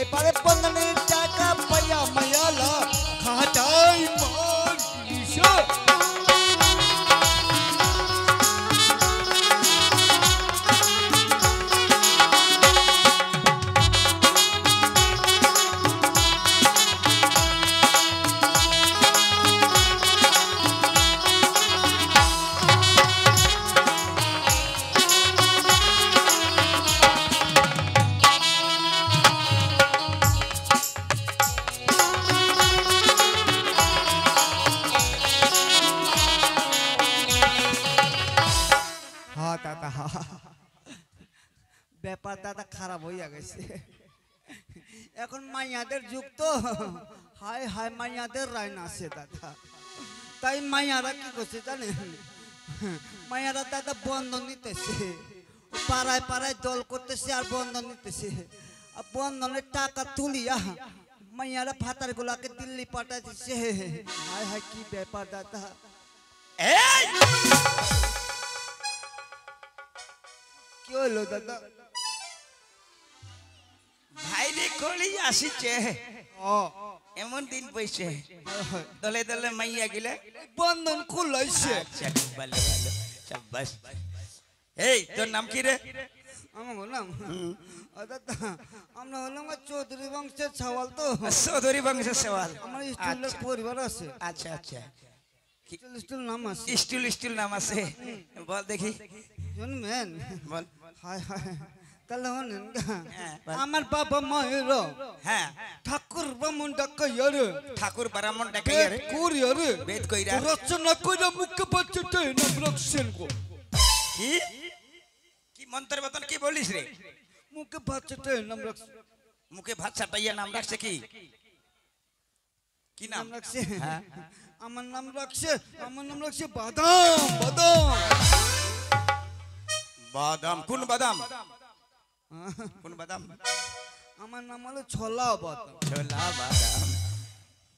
এবারে বন্ধনের টাকা পাইয়া মায়ালা খাটাই মার ইসো ব্যাপার দাদা খারাপ হইয়া গেছে এখন মাইয়াদের যুগ তো হায় হায় মাইয়াদের রাইন আছে দাদা তাই মাইয়ারা কি করছে জানেন মাইয়ারা দাদা বন্ধন নিতেছে পাড়ায় পাড়ায় দল করতেছে আর বন্ধন নিতেছে আর বন্ধনের টাকা তুলিয়া মাইয়ারা ফাতার গুলাকে দিল্লি পাঠাইতেছে হায় হায় কি ব্যাপার দাদা কি হলো দাদা ভাইরে কলি আসিছে এমন দিন পয়সে দলে দলে মাইয়া গিলে বন্ধন খুলাইছে আচ্ছা ভালো ভালো শাবাশ এই তোর নাম কি রে আমার বললাম দাদা আমরা হলাম চৌধুরী বংশের সওয়াল তো চৌধুরী বংশের সওয়াল আমার স্টুলের পরিবার আছে আচ্ছা আচ্ছা স্টুল নাম আছে স্টুল নাম আছে বল দেখি শুনবেন বল হায় হায় তাহলে হলেন আমার বাবা মায়ের হ্যাঁ ঠাকুর ব্রাহ্মণ ডাকাইয়ার ঠাকুর ব্রাহ্মণ ডাকাইয়ার কুরিয়ার বেদ কইরা রচনা কইরা মুখে বাচ্চাটা নাম রাখছেন গো কি কি মন্ত্র বতন কি বলিস রে মুখে বাচ্চাটা নাম রাখছে মুখে ভাত ছাটাইয়া নাম রাখছে কি কি নাম রাখছে আমার নাম রাখছে বাদাম বাদাম বাদাম কোন বাদাম কোন বাদাম আমার নাম হলো ছোলা বাদাম ছোলা বাদাম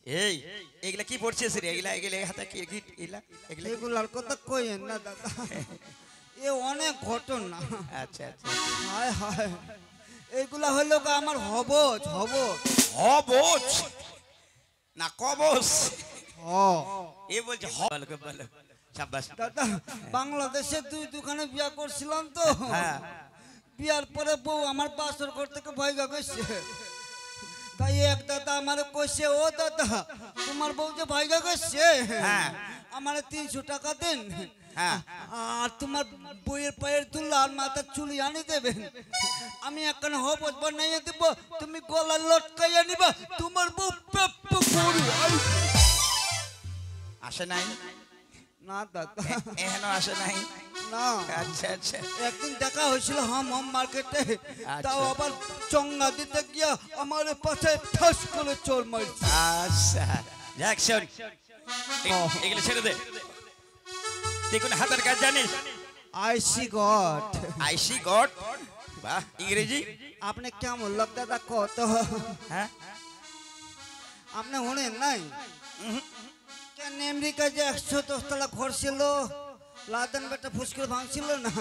এই এগুলা কি পড়ছিস রে এগুলা হাতে কি এগুলা এগুলার কথা কইেন না দাদা এ অনেক ঘটনা আচ্ছা আচ্ছা হায় হায় এগুলা হলো আমার হবজ না কবজ এ বলছে বলো শাবাশ দাদা বাংলাদেশে দুই দোকানে বিয়া করছিলাম তো বিয়ার পরে বউ আমার বাসর ঘর থেকে ভাইগা গেছে তাই এক দাদা আমার কইছে ও দাদা তোমার বউ যে ভাইগা গেছে আমার 300 টাকা দেন আর তোমার বইয়ের পায়ের দুলা আর মাথার চুলি আনি দেবেন আমি এখন হবজ বানাইয়া দেব তুমি গলা লটকাইয়া নিবা তোমার বউ পেপ করি আসে নাই না দাদা এখনো আসে নাই না আচ্ছা আচ্ছা একদিন দেখা হয়েছিল হাম মার্কেটে তাও আবার চঙ্গা দিতে গিয়া আমার পাশে ঠাস করে চোর মারছে আচ্ছা যাক শোন এগুলো ছেড়ে দে তুই কোন হাতের কাজ জানিস আইসি গড বাহ ইংরেজি আপনি কেমন লোক দাদা কত হ্যাঁ আপনি শুনেন নাই কেন আমেরিকা যে 110 তলা ঘর ছিল লাদেন বেটা ফুসকে ভাঙছিল না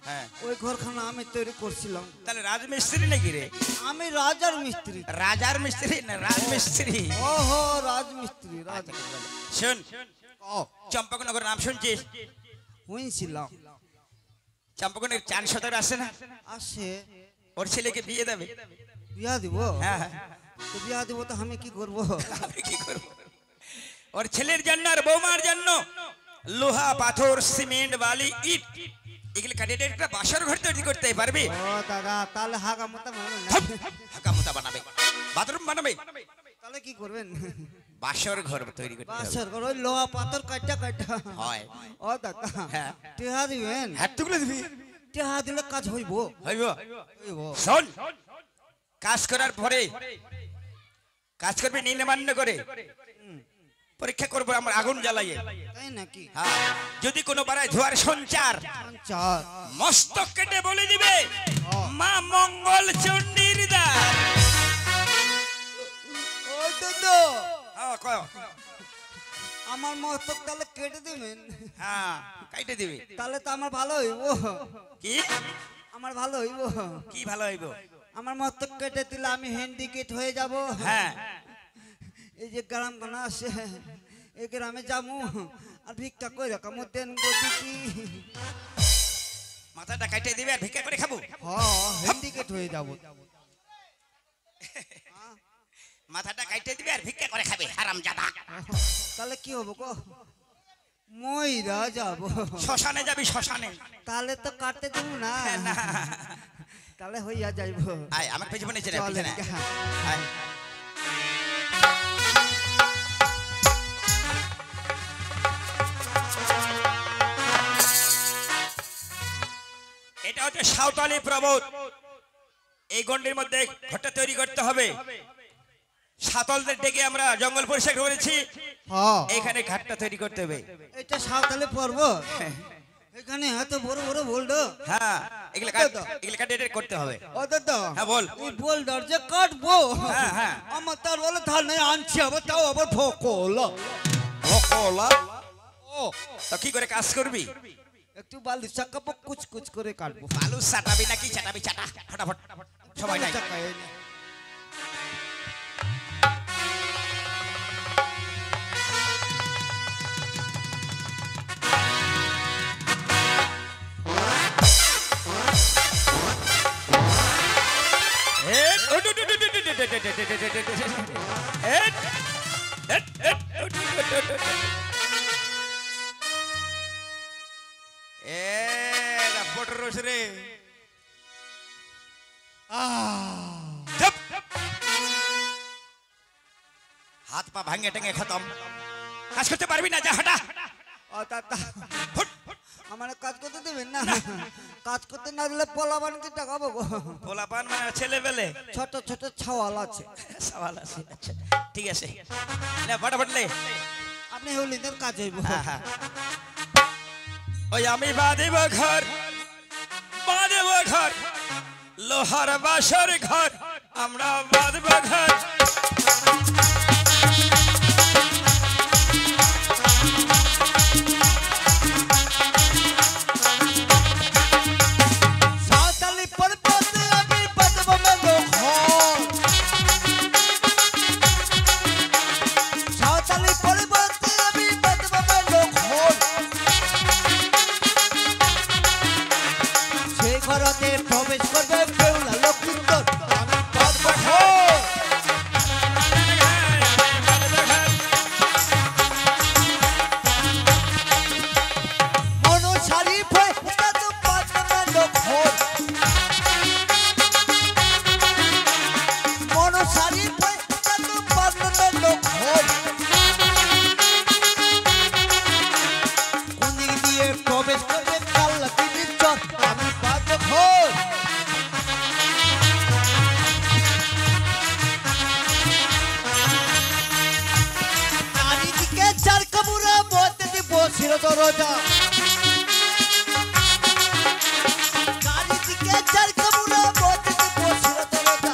হ্যাঁ ওই ঘরখানা আমি তৈরি করছিলাম তাহলে রাজমিস্ত্রি নাকি রে আমি রাজার মিস্ত্রি না রাজমিস্ত্রি ওহো রাজমিস্ত্রি রাজ শুন চম্পকনগর নাম শুনছিস শুনছিলাম চম্পকনের 400 আসে না আসে ওর ছেলেকে বিয়ে দেবে বিয়া দিব হ্যাঁ তো বিয়া দিব তো আমি কি করব আমি কি করব ওর ছেলের জন্য আর বৌমার জন্য লোহা পাথর সিমেন্ট বালি ইট এগুলো কাটিয়ে একটা বাসর ঘর তৈরি করতে পারবে ও দাদা তাহলে হাগা মোতা বানাবে বাথরুম বানাবে তাহলে কি করবেন বাসর ঘর তৈরি করতে হবে বাসর ঘর ওই লোহা পাথর কাটা হয় ও দাদা হ্যাঁ টিহা দিবেন হাতগুলো দিবি টিহা দিলে কাজ হইব শোন কাজ করার পরে কাজ করবে নির্মান্য করে পরীক্ষা করবো আমরা আগুন জ্বালাইয়ে তাই নাকি যদি কোনো পাড়ায় ধোয়ার সঞ্চার মস্তক কেটে বলে দিবে মা মঙ্গল চণ্ডীর দ্বার ও দাদা কয় আমার মস্তক তাহলে কেটে দিবেন হ্যাঁ কেটে দিবে তাহলে তো আমার ভালো হইব কি আমার ভালো হইব কি ভালো হইব আমার মত কেটে দিলে আমি হ্যান্ডিকেট হয়ে যাব। হ্যাঁ এই যে গ্রাম গানা আছে এই গ্রামে যাবো আর ভিক্ষা করে কামো দেন গতি কি মাথাটা কাটে দিবে আর ভিক্ষা করে খাবো। হ্যাঁ হ্যান্ডিকেট হয়ে যাব। মাথাটা কাটে দিবে আর ভিক্ষা করে খাবে হারামজাদা। তাহলে কি হবো গো? মইরা যাব। শ্মশানে যাবি শ্মশানে। তাহলে তো কাটতে দেব না। না তাহলে হইয়া যাইব। আয় আমার পেছনে চলে চলে পিছনে আয়। এটা হচ্ছে সাঁওতালি প্রবোধ। এই গন্ডির মধ্যে ঘরটা তৈরি করতে হবে। সাঁওতালদের ডেকে আমরা জঙ্গল পরিষ্কার করেছি, হ্যাঁ এখানে ঘাটটা তৈরি করতে হবে। এটা সাঁওতালি পর্ব। এখানে এত বড় বড় বোল্ডো। হ্যাঁ এগুলা কাট করতে হবে। ও দাদা হ্যাঁ বল। এই বোল্ডার যে কাটবো হ্যাঁ হ্যাঁ আমার তার বলে ধান নাই আনছি আবার তাও আবার ভোকলা ভোকলা। ও তো কি করে কাজ করবি? একটু বালু চাকাবো কুচকুচ করে কাটবো। বালু চাটাবি নাকি চাটাবি চাটা ফটাফট সবাই নাই। চাকায় না। হাত পা ভাঙে টেঙে খতম। কাজ করতে পারবি না, যা হাঁটা। ও দাদা আমার কাজ করতে দেবেন না? কাজ করতে না দিলে পোলাবান কি টাকা পাবো? পোলাপান মানে ছেলে বেলে ছোট ছোট ছাওয়াল আছে। সওয়াল আছে, আচ্ছা ঠিক আছে না ফটাফট লে। আপনি হলিদের কাজ হইব। ওই আমি বাঁধিব ঘর, বাঁধিব ঘর, লোহার বাসর ঘর, আমরা বাঁধব ঘর। সাঁওতালি পর্বতে আমি বাঁধব মেলো ঘর। সাঁওতালি পর্বতে আমি বাঁধব মেলো ঘর। সেই ঘরতে প্রবেশ করবে বেউলা লক্ষ্মীন্দর, আমি বাঁধব ঘর। মনোসারি ভয় বাঁধব মেলো ঘর। মনোসারি ভয় বাঁধব মেলো ঘর। কোনিক দিয়ে প্রবেশ করবে কাল্লা তিমির চর, আমি বাঁধব ঘর। চারিদিকে চার কামুরা মধ্যে দিব শির দরজা। চারিদিকে চার কামুরা মধ্যে দিব শির দরজা।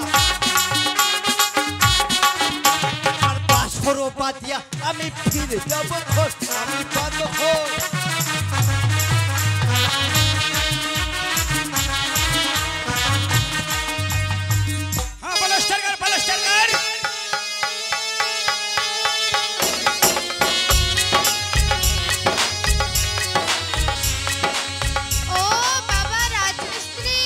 আর বাসর বাদিয়া আমি ফিরে যাব ঘর, আমি বাঁধব ঘর। হ্যাঁ পালাস্টার কর, পালাস্টার কর। ও বাবা রাজমিস্ত্রি,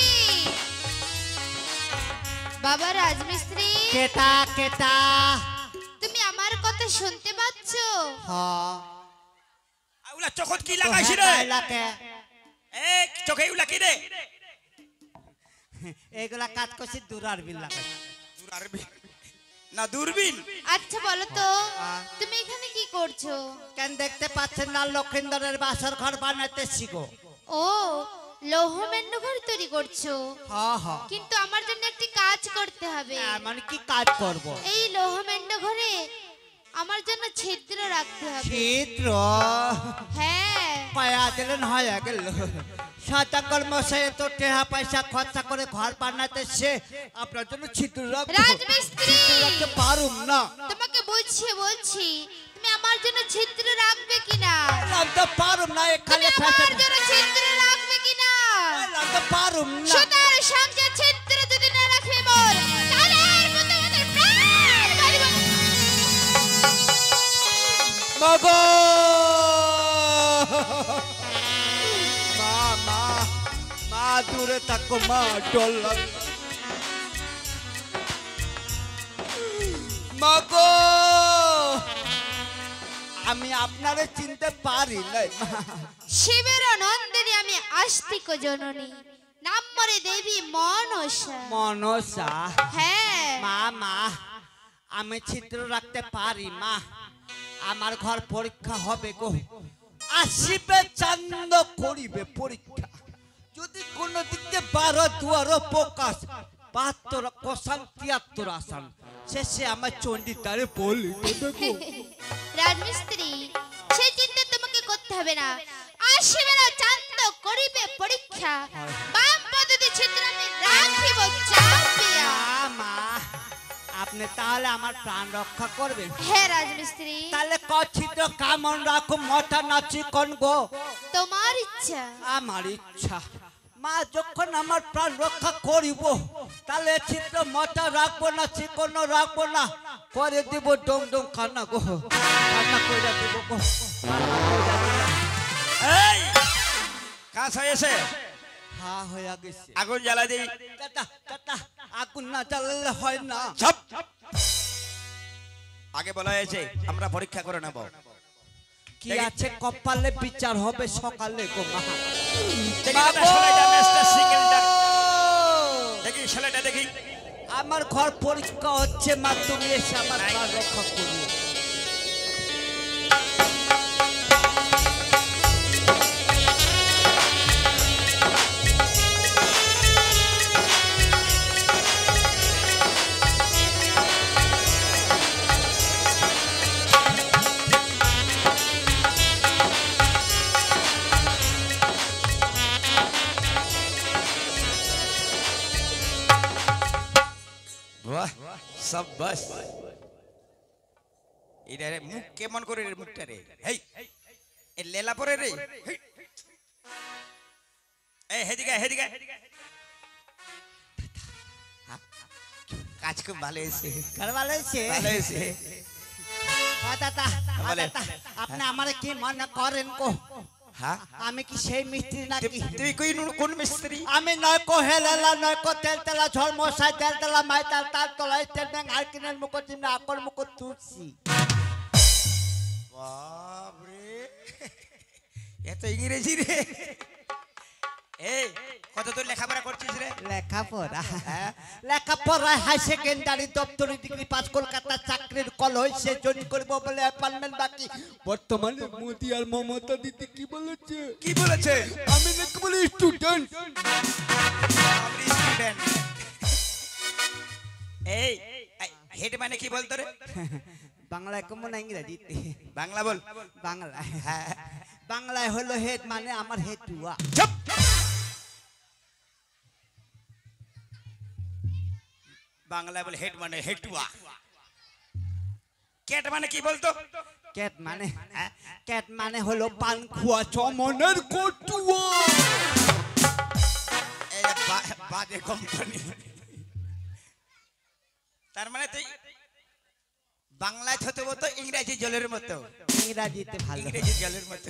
বাবা রাজমিস্ত্রি, কেটা কেটা তুমি আমার কথা শুনতে পাচ্ছ? হ্যাঁ আউলা চোখত কি লাগাইছি রে? এলাকে এ চোখে উলা কি রে? এগুলা কাজ করছি দূরার বিল লাগাই। দূরবীন না দূরবীন? আচ্ছা বলো তো তুমি এখানে কি করছো? কেন দেখতে পাচ্ছেন না লক্ষিন্দরের বাসর ঘর বানাইতেছি গো। ও লৌহ মেন্ড ঘর তৈরি করছো, হ্যাঁ হ্যাঁ কিন্তু আমার জন্য একটি কাজ করতে হবে। মানে কি কাজ করব? এই লৌহ মেন্ড ঘরে আমার জন্য ছিদ্র রাখতে হবে। চিত্র হ্যাঁ পায়া দিলেন হয়ে গেল। সাতাকর মশাই তো টেহা পয়সা খরচা করে ঘর বানাইতেছে, আপনার জন্য ছিদ্র রাখবো। রাজমিস্ত্রি, ছিদ্র রাখতে পারুম না। তোমাকে বলছি তুমি আমার জন্য ছিদ্র রাখবে কিনা? রাখতে পারুম না, তুমি এখানে আমার জন্য ছিদ্র রাখবে কিনা? রাখতে পারুম না। সুতার সঙ্গে ছিদ্র যদি না রাখি দূরে থাকো মা, ডর লাগে। মা গো, আমি আপনারে চিনতে পারি নাই মা। শিবের নন্দিনী আমি আস্তিক জননী, নাম মরে দেবী মনসা। মনসা? হ্যাঁ মা মা, আমি চিত্র রাখতে পারি মা। আমার ঘর পরীক্ষা হবে গো, আসিবে চান্দ করিবে পরীক্ষা। যদি কোনো দিকে 12 দুয়ার প্রকাশ, 72 কোষান 73 আসান, শেষে আমার চণ্ডী তারে বলি দেখো। রাজমিস্ত্রি, সেই চিন্তা তোমাকে করতে হবে না। আসিবে না চান্দ করিবে পরীক্ষা, বাম পদ্ধতি ছিদ্র আমি রাখিব চাপিয়া। মা, আপনি তাহলে আমার প্রাণ রক্ষা করবেন? হ্যাঁ রাজমিস্ত্রি। তাহলে কচ্ছিত কামন রাখো, মঠা নাচি কোন গো? তোমার ইচ্ছা। আমার ইচ্ছা। মা যখন আমার প্রাণ রক্ষা করিব, তাহলে চিত্র মঠা রাখবো না, চিকন রাখবো না, করে দিব ডং ডং খানা গো, খানা কইরা দিব গো। এই কাজ হয়েছে, হ্যাঁ হয়ে গেছে। আগুন জ্বালা দিই। টাটা টাটা, আগুন না জ্বালালে হয় না। সব আগে বলা হয়েছে আমরা পরীক্ষা করে নেব। কি আছে কপালে বিচার হবে সকালে গো মা। দেখি ছেলেটা দেখি। আমার ঘর পরীক্ষা হচ্ছে মা, তুমি এসে আমার প্রাণ রক্ষা করো। বাহ সাবাস। এটা রে মুখ কেমন করে রে মুখটা রে? হেই এ লেলা পরে রে। এই হেদিকে হেদিকে। কাজ খুব ভালো হয়েছে। কার ভালো হয়েছে? ভালো হয়েছে। দাদা আপনি আমারে কি মনে করেন গো? হ্যাঁ, আমি কি সেই মিস্ত্রি নাকি? তুই কোন মিস্ত্রি? আমি নয় কো হেলালা, নয় কো তেলতেলা, ঝড় মশাই তেলতেলা, মাইতাল তার তলা, স্টেট ব্যাংক আর কিনের মুখ চিমনা আকর মুখ তুলছি। বাপ রে, এত ইংরেজি রে। এই কত তোর লেখাপড়া করছিস রে? লেখাপড়া? লেখাপড়া হাই সেকেন্ডারি দপ্তরি ডিগ্রি পাস, কলকাতা চাকরির কল হয়েছে, জয়েন করব বলে অ্যাপয়েন্টমেন্ট বাকি। বর্তমানে মোদি আর মমতা দিদি কি বলেছে? কি বলেছে? আমি নাকি বলি স্টুডেন্ট। আমি স্টুডেন্ট। এই হেড মানে কি বলতো রে? বাংলায় কেমন ইংরেজিতে? বাংলা বল। বাংলায়? হ্যাঁ, বাংলায় হলো হেড মানে আমার হেটুয়া। চুপ। বাংলায় বলে হেড মানে হেটুয়া। ক্যাট মানে কি বলতো? ক্যাট মানে? ক্যাট মানে হলো পানখুয়া চমনের কটুয়া। এই বাজে কোম্পানি। তার মানে তুই বাংলায় হতে মতো, ইংরেজি জলের মতো। ইংরেজিতে ভালো। ইংরেজি জলের মতো।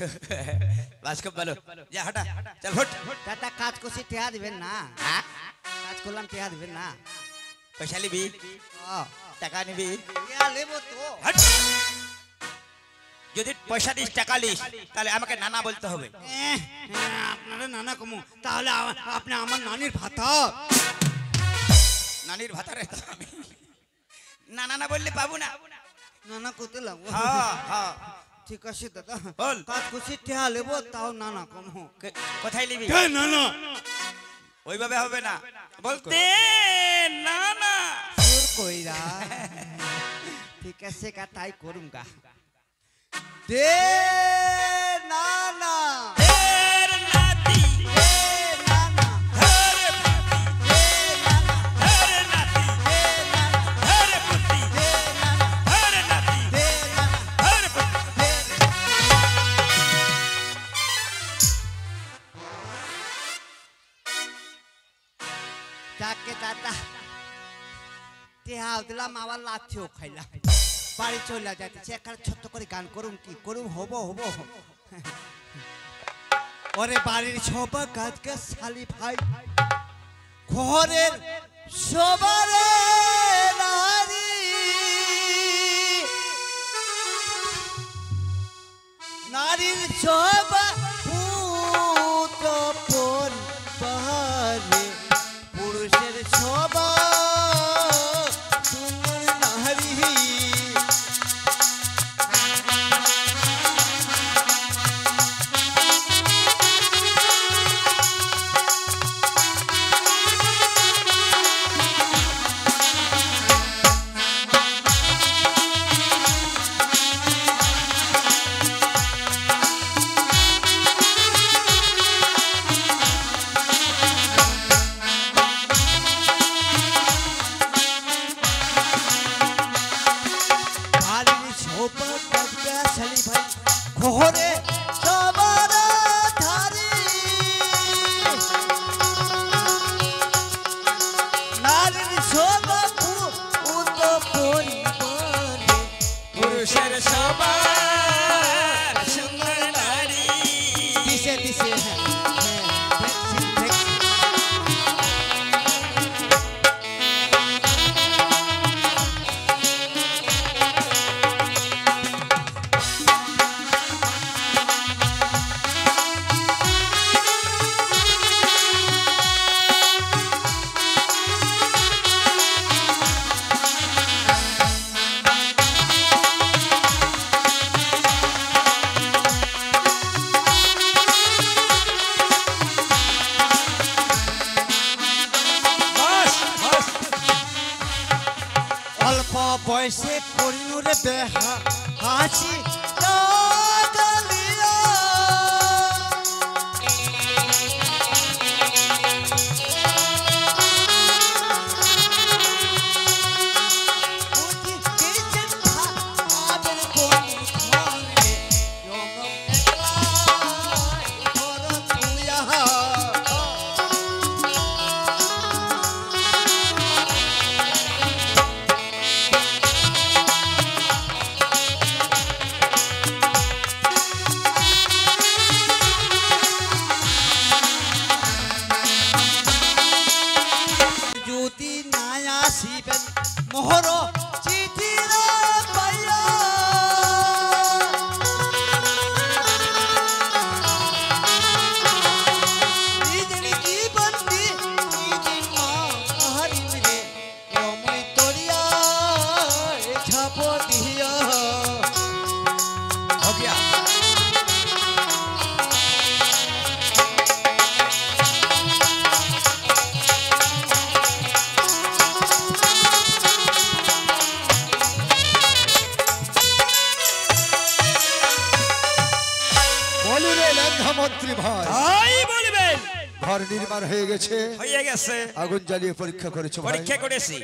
বাস খুব ভালো। যা হটা, চল হট। দাদা কাজ করছি টেহা দিবেন না? হ্যাঁ, কাজ করলাম টেহা দিবেন না? পয়সা নিবি, টাকা নিবি। টেহা নেবো তো। হট। যদি পয়সা দিস, টাকা নিস, তাহলে আমাকে নানা বলতে হবে। আপনারা নানা কমু, তাহলে আপনি আমার নানির ভাতা। নানির ভাতারে তো আমি নানা না বললে পাবো না। নানা করতে লাগবো? হ্যাঁ হ্যাঁ, ঠিক আছে দাদা, বল। কাজ করছি টেহা নেবো, তাও নানা কমু। কোথায় নিবি? নানা ওইভাবে হবে না, বলতে না না সুর কইরা। ঠিক আছে কা, তাই করুম গা। দে নানা, এর নাতি, দে নানা, হরে পুতি, দে নানা, হরে নাতি, দে নানা, হরে পুতি, দে নানা, হরে নাতি, দে নানা, হরে পুতি। দে। যাকে দাদা টেহা দিলাম, আবার লাথিও খাইলাম, বাড়ি চলে যাচ্ছে। এখানে ছোট্ট করে গান করুম, কি করুম, হবো হবো। ওরে বাড়ির সবা কাজকে শালি ভাই, ঘরের সবার নারী নারীর সবা পুত পরিবারে পুরুষের সবা সুন্দর নারী ঘরে সবার ধারি নারীর সবার পুত পরিবারে পুরুষের সবার সুন্দর নারী দিশে দিশে দেখছি দেখছি অল্প বয়সে করিনুরে বেহা হাসি লাগালিয়া বুঝি কিছেন আবের কোন ধরে রঙ একলা ঘর তুইয়া যদি নাই আসিবেন মোহর চিঠি পাইয়া নিজের জীবন নিজে হারিম রে রমই তরিয়া ছাপ দিয়া हो गया বলি রে লেখামন্ত্রী ভাই, তাই বলবেন ঘর নির্মাণ হয়ে গেছে, হয়ে গেছে আগুন জ্বালিয়ে পরীক্ষা করেছো ভাই, পরীক্ষা করেছি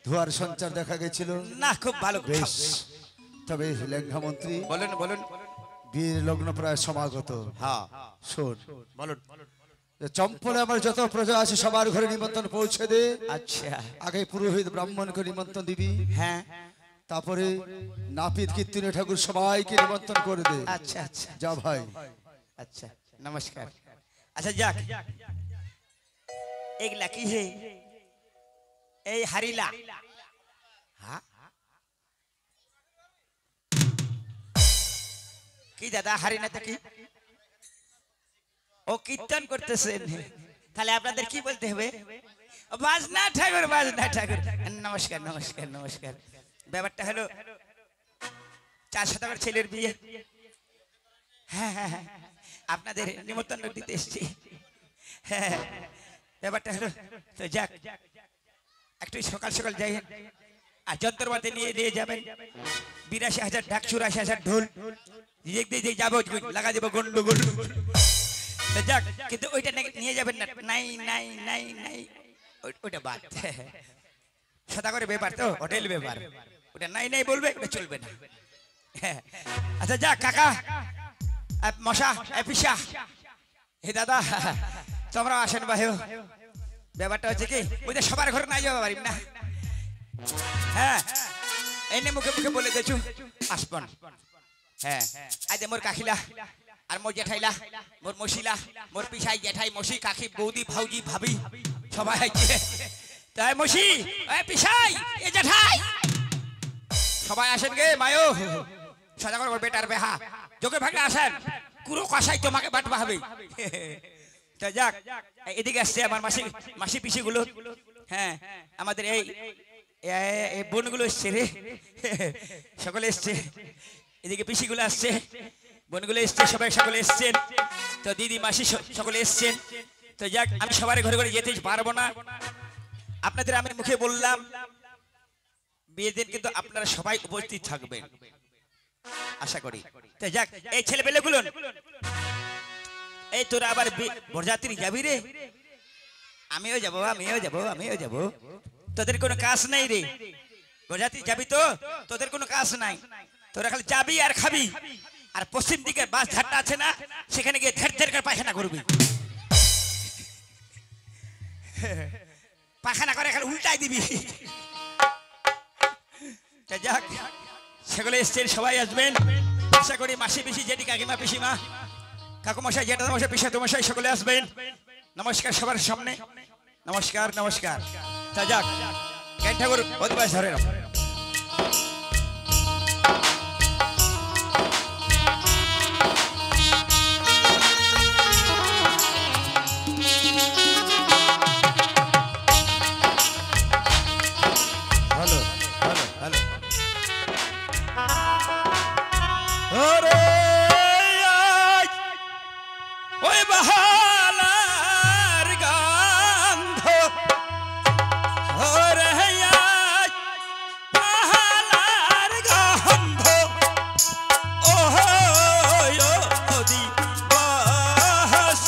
ধোয়ার সঞ্চার দেখা গেছিল, না খুব ভালো বেশ। তবে লেখামন্ত্রী, বলুন বলুন বীর লগ্ন প্রায় সমাগত, হ্যাঁ শোন বলুন যে চম্পলে আমার যত প্রজা আছে সবার ঘরে নিমন্ত্রণ পৌঁছে দে, আচ্ছা আগে পুরোহিত ব্রাহ্মণকে নিমন্ত্রণ দিবি, হ্যাঁ তারপরে নাপিত কীর্তনী ঠাকুর সবাইকে নিমন্ত্রণ করে দে। আচ্ছা আচ্ছা যা ভাই। अच्छा नमस्कार अच्छा जाक एक लकी है ए हरिला हाँ কি দাদা হারিনাতে কি ও কীর্তন করতেছেন তাহলে আপনাদের কি বলতে হবে বাজনা ঠাকুর নমস্কার নমস্কার নমস্কার ব্যাপারটা হলো 4 শতকের ছেলের বিয়ে হ্যাঁ হ্যাঁ হ্যাঁ আপনাদের নিমন্ত্রণ দিতে এসেছি হ্যাঁ ব্যাপারটা হলো তো যাক একটু সকাল সকাল যাই আর যন্ত্রপাতি নিয়ে যাবেন 82,000 ঢাক 84,000 ঢোল দিয়ে যাবো লাগা দেবো গন্ডগোল তো যাক কিন্তু ওইটা নিয়ে যাবেন না নাই নাই নাই নাই ওইটা বাদ সদাগরের ব্যাপার তো হোটেল ব্যাপার ওটা নাই নাই বলবে ওটা চলবে না আচ্ছা যাক কাকা মশা পিসা হে দাদা তোমরা আসেন ভাইও ব্যাপারটা হচ্ছে কি ওই যে সবার ঘরে নাই যাওয়া পারিম না হ্যাঁ এনে মুখে মুখে বলে দেছু আসপন হ্যাঁ আজ মোর কাকিলা আর মোর জেঠাইলা মোর মশিলা মোর পিসাই জেঠাই মশি কাকি বৌদি ভাউজি ভাবি সবাই আইছে তাই মশি এ পিসাই এ জেঠাই সবাই আসেন গে মায়ো সাজা করব বেটার বেহা যোগে ভাগে আসেন কুরো কষাই তোমাকে বাটবা হবে তা যাক এদিকে আসছে আমার মাসি পিসিগুলো হ্যাঁ আমাদের এই বোনগুলো এসছে রে সকলে এসছে এদিকে পিসিগুলো আসছে বোনগুলো এসছে সবাই সকলে এসছেন তো দিদি মাসি সকলে এসছেন তো যাক আমি সবার ঘরে ঘরে যেতে পারবো না আপনাদের আমি মুখে বললাম বিয়ের দিন কিন্তু আপনারা সবাই উপস্থিত থাকবেন আশা করি তো যাক এই ছেলেপেলেগুলো এই তোরা আবার বরযাত্রী যাবি রে আমিও যাব তোদের কোনো কাজ নাই রে বরযাত্রী যাবি তো তোদের কোনো কাজ নাই তোরা খালি যাবি আর খাবি আর পশ্চিম দিকে বাস ঝাড়টা আছে না সেখানে গিয়ে ধের ধের করে পায়খানা করবি পায়খানা করে খালি উল্টাই দিবি যাক সেগুলো এসছেন সবাই আসবেন আশা করি মাসি পিসি জেঠি কাকিমা পিসিমা কাকুমশাই জেঠা মশাই পিসা মশাই সকলে আসবেন নমস্কার সবার সামনে নমস্কার নমস্কার তা যাক জ্ঞান ঠাকুর অধিবাস ধরে হ্যালো হ্যালো হ্যালো ওই বাহালার গন্ধ ওরে বাহালার গন্ধ ও দি বাস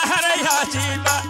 আরে Jiba